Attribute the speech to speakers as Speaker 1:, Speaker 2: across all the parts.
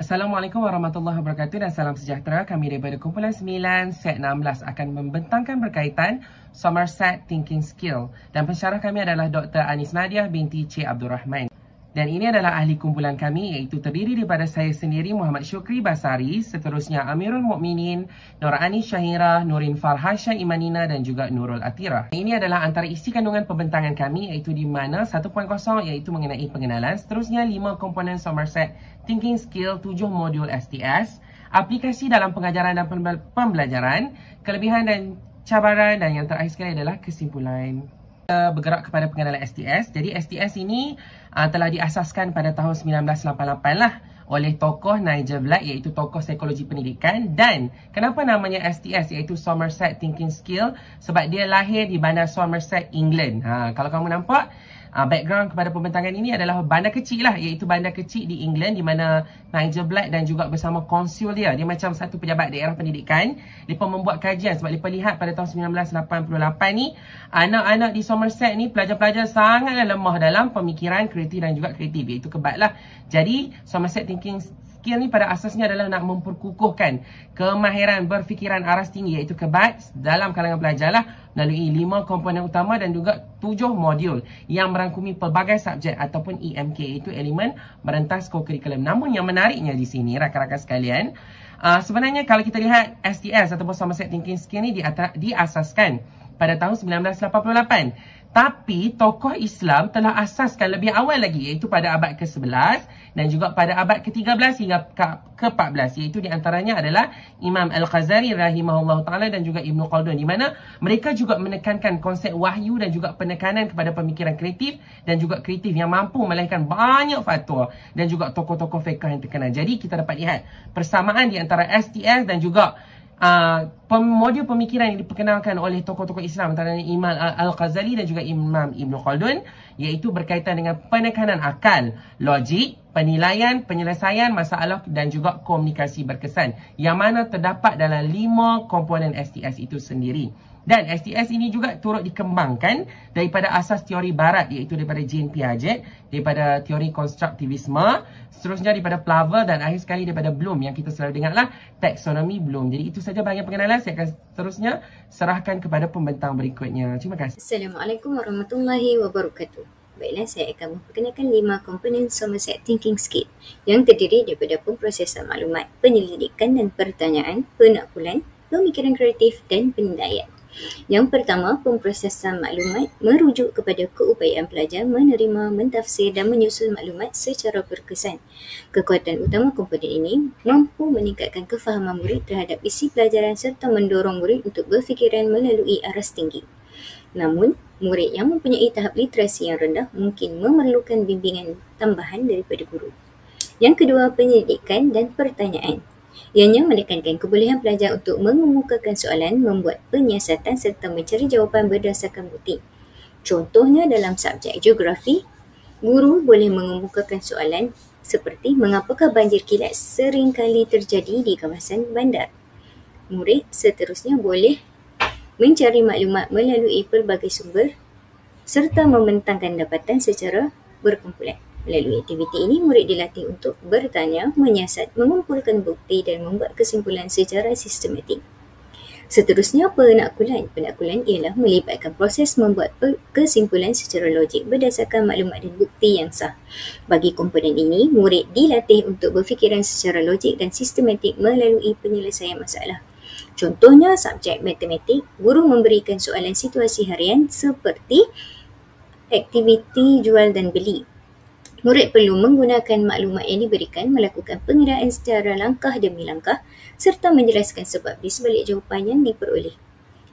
Speaker 1: Assalamualaikum warahmatullahi wabarakatuh dan salam sejahtera. Kami daripada kumpulan 9 set 16 akan membentangkan berkaitan Somerset Thinking Skill dan pensyarah kami adalah Dr. Anis Nadiah binti Cik Abdul Rahman. Dan ini adalah ahli kumpulan kami iaitu terdiri daripada saya sendiri Muhammad Syukri Basari, seterusnya Amirul Mukminin, Norani Syahira, Nurin Farhasha Imanina dan juga Nurul Atira. Ini adalah antara isi kandungan pembentangan kami iaitu di mana 1.0 iaitu mengenai pengenalan, seterusnya 5 komponen Somerset Thinking Skill, 7 modul STS, aplikasi dalam pengajaran dan pembelajaran, kelebihan dan cabaran dan yang terakhir sekali adalah kesimpulan. Bergerak kepada pengenalan STS. Jadi STS ini telah diasaskan pada tahun 1988 lah oleh tokoh Nigel Black iaitu tokoh psikologi pendidikan. Dan kenapa namanya STS iaitu Somerset Thinking Skill? Sebab dia lahir di bandar Somerset, England. Kalau kamu nampak background kepada pembentangan ini adalah bandar kecil lah, iaitu bandar kecil di England di mana Nigel Black dan juga bersama konsul dia macam satu pejabat daerah pendidikan. Mereka membuat kajian sebab mereka lihat pada tahun 1988 ni anak-anak di Somerset ni pelajar-pelajar sangatlah lemah dalam pemikiran kreatif dan juga kreatif, iaitu kebat lah. Jadi Somerset Thinking Skill ni pada asasnya adalah nak memperkukuhkan kemahiran berfikiran aras tinggi iaitu kebat dalam kalangan pelajar lah melalui 5 komponen utama dan juga 7 modul yang merangkumi pelbagai subjek ataupun EMK iaitu elemen merentas co-curriculum. Namun yang menariknya di sini rakan-rakan sekalian, sebenarnya kalau kita lihat STS ataupun Somerset Thinking Skill ni diasaskan pada tahun 1988. Tapi tokoh Islam telah asaskan lebih awal lagi iaitu pada abad ke-11 dan juga pada abad ke-13 hingga ke-14, iaitu di antaranya adalah Imam Al-Ghazali rahimahullah ta'ala dan juga Ibn Khaldun, di mana mereka juga menekankan konsep wahyu dan juga penekanan kepada pemikiran kreatif dan juga kreatif yang mampu melahirkan banyak fatwa dan juga tokoh-tokoh fiqh yang terkenal. Jadi kita dapat lihat persamaan di antara STS dan juga modul pemikiran yang diperkenalkan oleh tokoh-tokoh Islam antaranya Imam Al-Ghazali dan juga Imam Ibn Khaldun, iaitu berkaitan dengan penekanan akal, logik, penilaian, penyelesaian masalah dan juga komunikasi berkesan yang mana terdapat dalam 5 komponen STS itu sendiri. Dan STS ini juga turut dikembangkan daripada asas teori barat iaitu daripada Jean Piaget, daripada teori konstruktivisme, seterusnya daripada Flavel dan akhir sekali daripada Bloom yang kita selalu dengarlah taksonomi Bloom. Jadi itu saja bahagian pengenalan. Saya akan seterusnya serahkan kepada pembentang berikutnya. Terima kasih.
Speaker 2: Assalamualaikum warahmatullahi wabarakatuh. Baiklah, saya akan memperkenalkan 5 komponen Somerset Thinking Skill yang terdiri daripada pemprosesan maklumat, penyelidikan dan pertanyaan, penakbulan, pemikiran kreatif dan penilaian. Yang pertama, pemprosesan maklumat merujuk kepada keupayaan pelajar menerima, mentafsir dan menyusun maklumat secara berkesan. Kekuatan utama komponen ini mampu meningkatkan kefahaman murid terhadap isi pelajaran serta mendorong murid untuk berfikiran melalui aras tinggi. Namun, murid yang mempunyai tahap literasi yang rendah mungkin memerlukan bimbingan tambahan daripada guru. Yang kedua, penyelidikan dan pertanyaan. Ianya menekankan kebolehan pelajar untuk mengemukakan soalan, membuat penyiasatan serta mencari jawapan berdasarkan bukti. Contohnya dalam subjek geografi, guru boleh mengemukakan soalan seperti mengapakah banjir kilat sering kali terjadi di kawasan bandar. Murid seterusnya boleh mencari maklumat melalui pelbagai sumber serta membentangkan dapatan secara berkumpulan. Melalui aktiviti ini, murid dilatih untuk bertanya, menyiasat, mengumpulkan bukti dan membuat kesimpulan secara sistematik. Seterusnya, penakbulan. Penakbulan ialah melibatkan proses membuat kesimpulan secara logik berdasarkan maklumat dan bukti yang sah. Bagi komponen ini, murid dilatih untuk berfikiran secara logik dan sistematik melalui penyelesaian masalah. Contohnya, subjek matematik, guru memberikan soalan situasi harian seperti aktiviti jual dan beli. Murid perlu menggunakan maklumat yang diberikan, melakukan pengiraan secara langkah demi langkah serta menjelaskan sebab di sebalik jawapan yang diperoleh.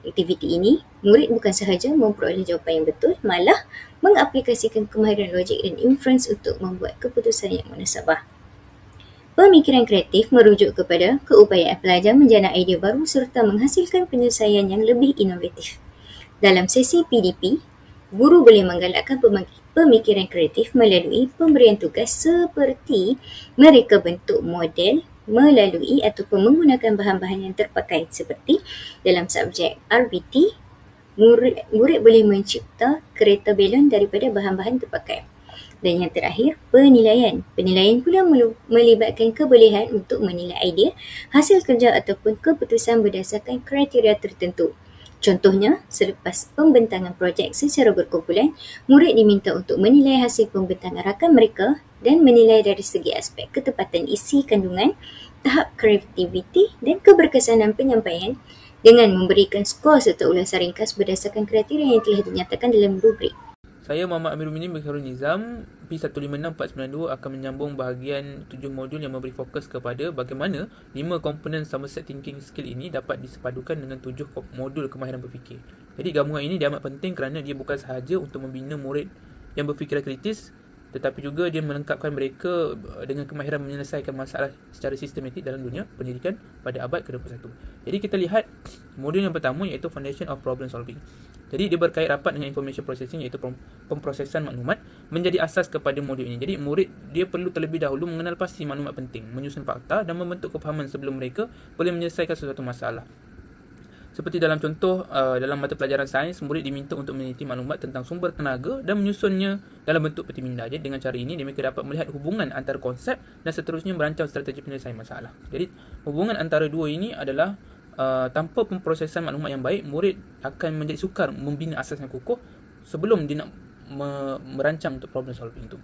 Speaker 2: Aktiviti ini, murid bukan sahaja memperoleh jawapan yang betul, malah mengaplikasikan kemahiran logik dan inference untuk membuat keputusan yang munasabah. Pemikiran kreatif merujuk kepada keupayaan pelajar menjana idea baru serta menghasilkan penyelesaian yang lebih inovatif. Dalam sesi PDP, guru boleh menggalakkan pemikiran kreatif melalui pemberian tugas seperti mereka bentuk model melalui ataupun menggunakan bahan-bahan yang terpakai seperti dalam subjek RBT, murid boleh mencipta kereta belon daripada bahan-bahan terpakai. Dan yang terakhir, penilaian. Penilaian pula melibatkan kebolehan untuk menilai idea, hasil kerja ataupun keputusan berdasarkan kriteria tertentu. Contohnya, selepas pembentangan projek secara berkumpulan, murid diminta untuk menilai hasil pembentangan rakan mereka dan menilai dari segi aspek ketepatan isi kandungan, tahap kreativiti dan keberkesanan penyampaian dengan memberikan skor serta ulasan ringkas berdasarkan kriteria yang telah dinyatakan dalam rubrik.
Speaker 3: Saya Muhammad Amirul Minin bin Khairul Nizam, P156492 akan menyambung bahagian 7 modul yang memberi fokus kepada bagaimana 5 komponen Somerset Thinking Skill ini dapat disepadukan dengan 7 modul kemahiran berfikir. Jadi gabungan ini dia amat penting kerana dia bukan sahaja untuk membina murid yang berfikiran kritis, tetapi juga dia melengkapkan mereka dengan kemahiran menyelesaikan masalah secara sistematik dalam dunia pendidikan pada abad ke-21. Jadi kita lihat modul yang pertama iaitu Foundation of Problem Solving. Jadi dia berkait rapat dengan information processing iaitu pemprosesan maklumat menjadi asas kepada modul ini. Jadi murid dia perlu terlebih dahulu mengenal pasti maklumat penting, menyusun fakta dan membentuk kefahaman sebelum mereka boleh menyelesaikan sesuatu masalah. Seperti dalam contoh, dalam mata pelajaran sains, murid diminta untuk meneliti maklumat tentang sumber tenaga dan menyusunnya dalam bentuk peti minda. Jadi dengan cara ini, mereka dapat melihat hubungan antara konsep dan seterusnya merancang strategi penyelesaian masalah. Jadi hubungan antara dua ini adalah tanpa pemprosesan maklumat yang baik, murid akan menjadi sukar membina asas yang kukuh sebelum dia nak merancang untuk problem solving itu.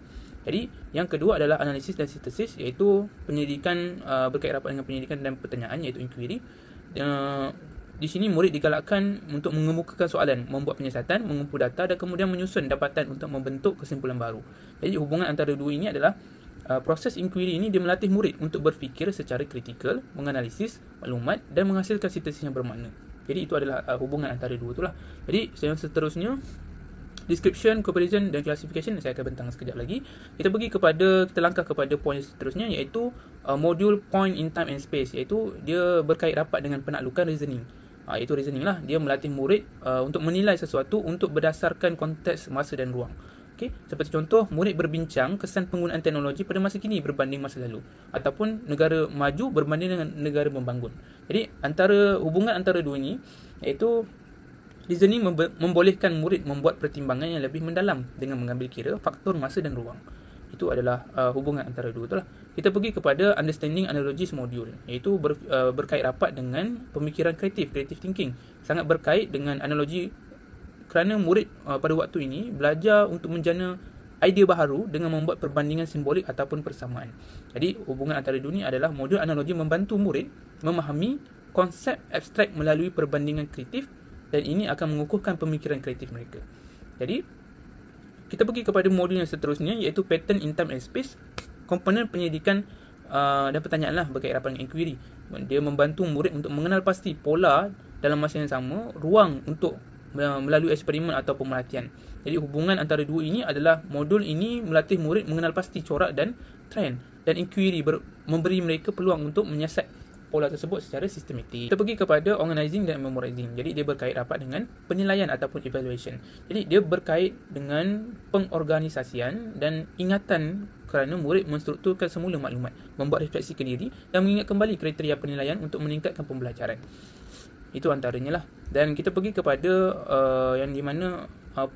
Speaker 3: Jadi yang kedua adalah analisis dan sintesis, iaitu penyelidikan berkait rapat dengan penyelidikan dan pertanyaan, iaitu inquiry. Di sini murid digalakkan untuk mengemukakan soalan, membuat penyiasatan, mengumpul data dan kemudian menyusun dapatan untuk membentuk kesimpulan baru. Jadi hubungan antara dua ini adalah proses inquiry ini dia melatih murid untuk berfikir secara kritikal, menganalisis maklumat dan menghasilkan sintesis yang bermakna. Jadi itu adalah hubungan antara dua itulah. Jadi yang seterusnya, description, comparison dan classification saya akan bentang sekejap lagi. Kita langkah kepada poin seterusnya, iaitu modul point in time and space, iaitu dia berkait rapat dengan penaklukan reasoning. Itu reasoning lah. Dia melatih murid untuk menilai sesuatu untuk berdasarkan konteks masa dan ruang. Okay. Seperti contoh, murid berbincang kesan penggunaan teknologi pada masa kini berbanding masa lalu, ataupun negara maju berbanding dengan negara membangun. Jadi hubungan antara dua ini, iaitu reasoning membolehkan murid membuat pertimbangan yang lebih mendalam dengan mengambil kira faktor masa dan ruang. Itu adalah hubungan antara dua itulah. Kita pergi kepada understanding analogies module, iaitu berkait rapat dengan pemikiran kreatif, creative thinking. Sangat berkait dengan analogi kerana murid pada waktu ini belajar untuk menjana idea baharu dengan membuat perbandingan simbolik ataupun persamaan. Jadi hubungan antara dua ini adalah modul analogi membantu murid memahami konsep abstrak melalui perbandingan kreatif, dan ini akan mengukuhkan pemikiran kreatif mereka. Jadi kita pergi kepada modul yang seterusnya, iaitu pattern in time and space. Komponen penyelidikan dan pertanyaan lah berkait rapat dengan inquiry. Dia membantu murid untuk mengenal pasti pola dalam masa yang sama, ruang untuk melalui eksperimen atau pemerhatian. Jadi hubungan antara dua ini adalah modul ini melatih murid mengenal pasti corak dan trend, dan inquiry memberi mereka peluang untuk menyiasat pola tersebut secara sistematik. Kita pergi kepada organizing dan memorizing. Jadi dia berkait rapat dengan penilaian ataupun evaluation. Jadi dia berkait dengan pengorganisasian dan ingatan kerana murid menstrukturkan semula maklumat, membuat refleksi ke diri dan mengingat kembali kriteria penilaian untuk meningkatkan pembelajaran. Itu antaranya lah. Dan kita pergi kepada yang di mana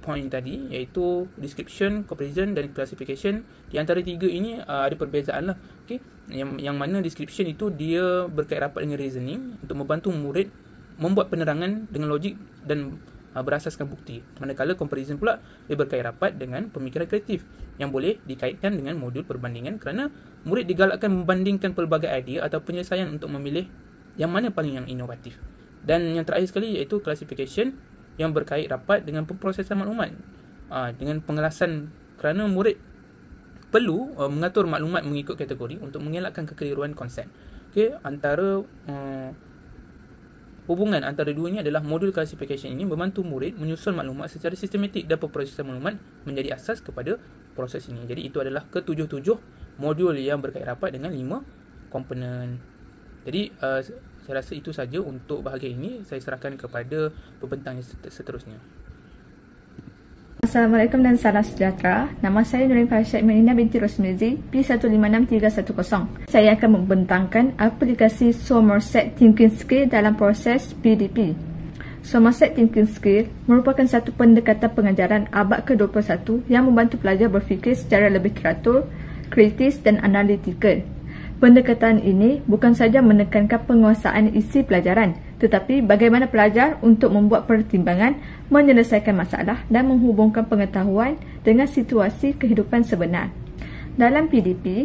Speaker 3: point tadi, iaitu description, comparison dan classification. Di antara tiga ini ada perbezaan lah. Okay? Yang mana description itu dia berkait rapat dengan reasoning untuk membantu murid membuat penerangan dengan logik dan berasaskan bukti. Manakala comparison pula dia berkait rapat dengan pemikiran kreatif yang boleh dikaitkan dengan modul perbandingan kerana murid digalakkan membandingkan pelbagai idea atau penyelesaian untuk memilih yang mana paling yang inovatif. Dan yang terakhir sekali iaitu classification yang berkait rapat dengan pemprosesan maklumat dengan pengelasan kerana murid perlu mengatur maklumat mengikut kategori untuk mengelakkan kekeliruan konsep. Okey, hubungan antara dua ini adalah modul classification ini membantu murid menyusun maklumat secara sistematik dan pemprosesan maklumat menjadi asas kepada proses ini. Jadi itu adalah ke-7 modul yang berkait rapat dengan 5 komponen. Jadi saya rasa itu saja untuk bahagian ini. Saya serahkan kepada pembentang yang seterusnya.
Speaker 4: Assalamualaikum dan salam sejahtera. Nama saya Nurin Farsyad Melina binti Rosmizi, P156310. Saya akan membentangkan aplikasi Somerset Thinking Skill dalam proses PDP. Somerset Thinking Skill merupakan satu pendekatan pengajaran abad ke-21 yang membantu pelajar berfikir secara lebih teratur, kritis dan analitikal. Pendekatan ini bukan saja menekankan penguasaan isi pelajaran, tetapi bagaimana pelajar untuk membuat pertimbangan, menyelesaikan masalah dan menghubungkan pengetahuan dengan situasi kehidupan sebenar. Dalam PDP,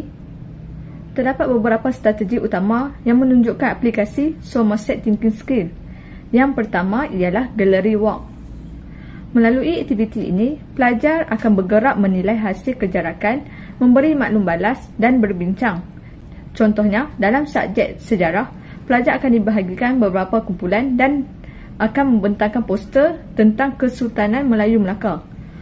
Speaker 4: terdapat beberapa strategi utama yang menunjukkan aplikasi Somerset Thinking Skill. Yang pertama ialah Gallery Walk. Melalui aktiviti ini, pelajar akan bergerak menilai hasil kejarakan, memberi maklum balas dan berbincang. Contohnya, dalam subjek sejarah, pelajar akan dibahagikan beberapa kumpulan dan akan membentangkan poster tentang Kesultanan Melayu Melaka.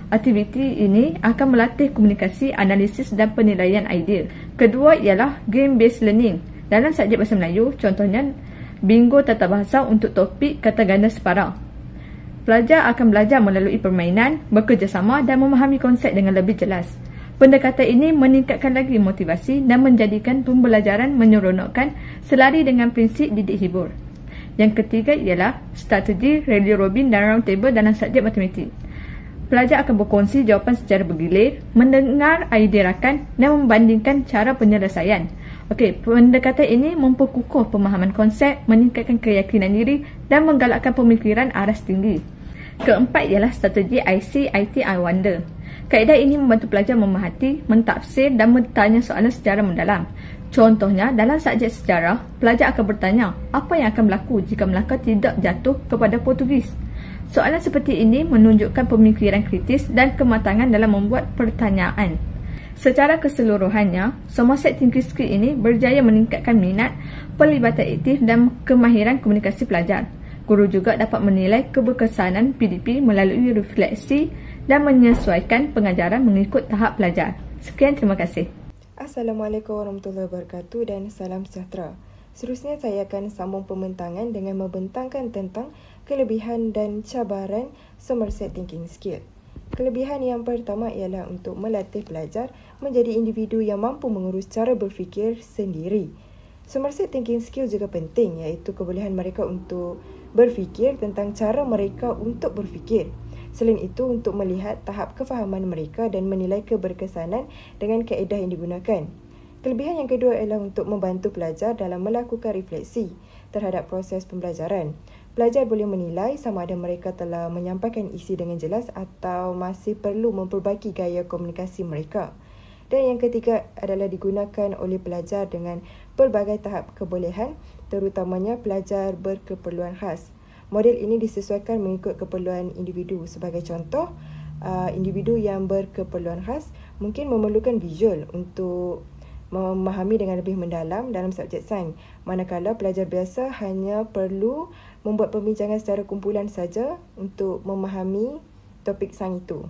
Speaker 4: Aktiviti ini akan melatih komunikasi, analisis dan penilaian idea. Kedua ialah Game-Based Learning. Dalam subjek Bahasa Melayu, contohnya Bingo Tata Bahasa untuk topik kata ganda separa. Pelajar akan belajar melalui permainan, bekerjasama dan memahami konsep dengan lebih jelas. Pendekatan ini meningkatkan lagi motivasi dan menjadikan pembelajaran menyeronokkan selari dengan prinsip didik hibur. Yang ketiga ialah strategi Rally Robin dan Round Table dalam subjek matematik. Pelajar akan berkongsi jawapan secara bergilir, mendengar idea rakan dan membandingkan cara penyelesaian. Pendekatan ini memperkukuh pemahaman konsep, meningkatkan keyakinan diri dan menggalakkan pemikiran aras tinggi. Keempat ialah strategi IC, IT, I Wonder. Kaedah ini membantu pelajar memerhati, mentafsir dan bertanya soalan secara mendalam. Contohnya, dalam subjek sejarah, pelajar akan bertanya, apa yang akan berlaku jika Melaka tidak jatuh kepada Portugis? Soalan seperti ini menunjukkan pemikiran kritis dan kematangan dalam membuat pertanyaan. Secara keseluruhannya, Somerset Thinking Skill ini berjaya meningkatkan minat, pelibatan aktif dan kemahiran komunikasi pelajar. Guru juga dapat menilai keberkesanan PDP melalui refleksi dan menyesuaikan pengajaran mengikut tahap pelajar. Sekian, terima kasih.
Speaker 5: Assalamualaikum warahmatullahi wabarakatuh dan salam sejahtera. Seterusnya saya akan sambung pembentangan dengan membentangkan tentang kelebihan dan cabaran Somerset Thinking Skill. Kelebihan yang pertama ialah untuk melatih pelajar menjadi individu yang mampu mengurus cara berfikir sendiri. Somerset Thinking Skill juga penting, iaitu kebolehan mereka untuk berfikir tentang cara mereka untuk berfikir. Selain itu, untuk melihat tahap kefahaman mereka dan menilai keberkesanan dengan kaedah yang digunakan. Kelebihan yang kedua ialah untuk membantu pelajar dalam melakukan refleksi terhadap proses pembelajaran. Pelajar boleh menilai sama ada mereka telah menyampaikan isi dengan jelas atau masih perlu memperbaiki gaya komunikasi mereka. Dan yang ketiga adalah digunakan oleh pelajar dengan pelbagai tahap kebolehan, terutamanya pelajar berkeperluan khas. Model ini disesuaikan mengikut keperluan individu. Sebagai contoh, individu yang berkeperluan khas mungkin memerlukan visual untuk memahami dengan lebih mendalam dalam subjek sains, manakala pelajar biasa hanya perlu membuat perbincangan secara kumpulan saja untuk memahami topik sains itu.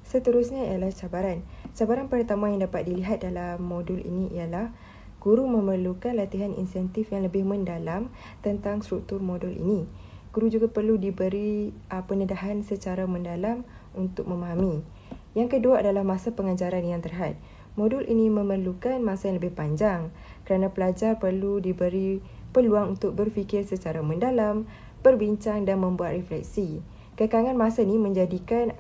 Speaker 5: Seterusnya ialah cabaran. Cabaran pertama yang dapat dilihat dalam modul ini ialah guru memerlukan latihan insentif yang lebih mendalam tentang struktur modul ini. Guru juga perlu diberi pendedahan secara mendalam untuk memahami. Yang kedua adalah masa pengajaran yang terhad. Modul ini memerlukan masa yang lebih panjang kerana pelajar perlu diberi peluang untuk berfikir secara mendalam, berbincang dan membuat refleksi. Kekangan masa ini menjadikan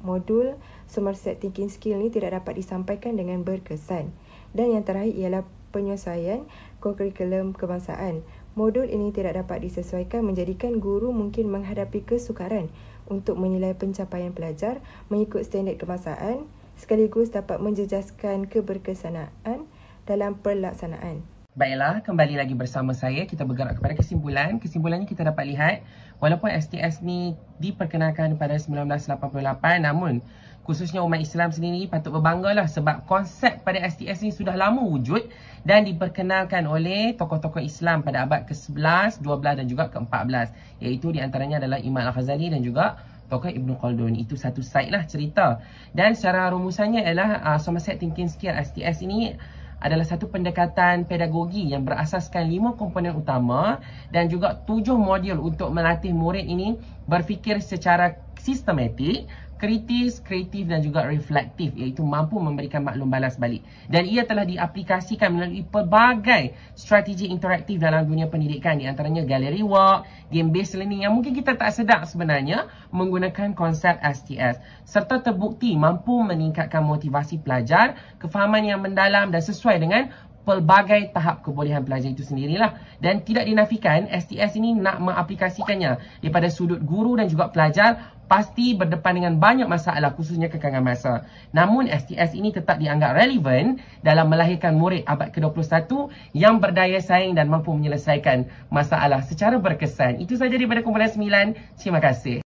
Speaker 5: modul Somerset Thinking Skill ini tidak dapat disampaikan dengan berkesan. Dan yang terakhir ialah penyesuaian kurikulum kebangsaan. Modul ini tidak dapat disesuaikan menjadikan guru mungkin menghadapi kesukaran untuk menilai pencapaian pelajar mengikut standard kebangsaan, sekaligus dapat menjejaskan keberkesanaan dalam pelaksanaan.
Speaker 1: Baiklah, kembali lagi bersama saya. Kita bergerak kepada kesimpulan. Kesimpulannya kita dapat lihat, walaupun STS ni diperkenalkan pada 1988, namun khususnya umat Islam sendiri patut berbanggalah sebab konsep pada STS ni sudah lama wujud dan diperkenalkan oleh tokoh-tokoh Islam pada abad ke-11, 12 dan juga ke-14, iaitu di antaranya adalah Imam Al-Ghazali dan juga tokoh Ibn Khaldun. Itu satu side lah cerita. Dan secara rumusannya ialah Somerset Thinking Skill STS ini adalah satu pendekatan pedagogi yang berasaskan 5 komponen utama dan juga 7 modul untuk melatih murid ini berfikir secara sistematik, kritis, kreatif dan juga reflektif, iaitu mampu memberikan maklum balas balik. Dan ia telah diaplikasikan melalui pelbagai strategi interaktif dalam dunia pendidikan, di antaranya gallery work, game based learning yang mungkin kita tak sedar sebenarnya menggunakan konsep STS, serta terbukti mampu meningkatkan motivasi pelajar, kefahaman yang mendalam dan sesuai dengan pelbagai tahap kebolehan pelajar itu sendirilah. Dan tidak dinafikan STS ini nak mengaplikasikannya daripada sudut guru dan juga pelajar pasti berdepan dengan banyak masalah, khususnya kekangan masa. Namun STS ini tetap dianggap relevan dalam melahirkan murid abad ke-21 yang berdaya saing dan mampu menyelesaikan masalah secara berkesan. Itu saja daripada kumpulan 9. Terima kasih.